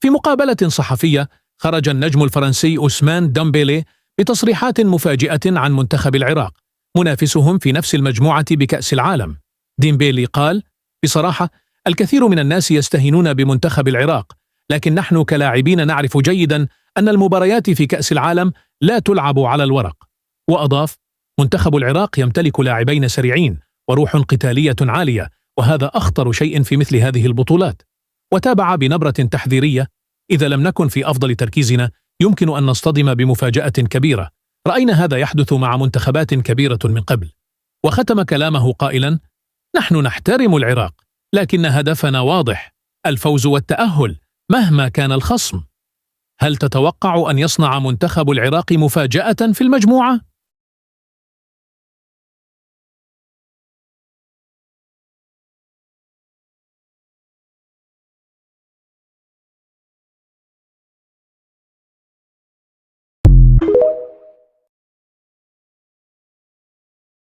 في مقابلة صحفية خرج النجم الفرنسي أوسمان ديمبélé بتصريحات مفاجئة عن منتخب العراق منافسهم في نفس المجموعة بكأس العالم. ديمبélé قال: بصراحة الكثير من الناس يستهينون بمنتخب العراق، لكن نحن كلاعبين نعرف جيدا أن المباريات في كأس العالم لا تلعب على الورق. وأضاف: منتخب العراق يمتلك لاعبين سريعين وروح قتالية عالية، وهذا أخطر شيء في مثل هذه البطولات. وتابع بنبرة تحذيرية: إذا لم نكن في أفضل تركيزنا يمكن أن نصطدم بمفاجأة كبيرة، رأينا هذا يحدث مع منتخبات كبيرة من قبل. وختم كلامه قائلا: نحن نحترم العراق، لكن هدفنا واضح: الفوز والتأهل مهما كان الخصم. هل تتوقع أن يصنع منتخب العراق مفاجأة في المجموعة؟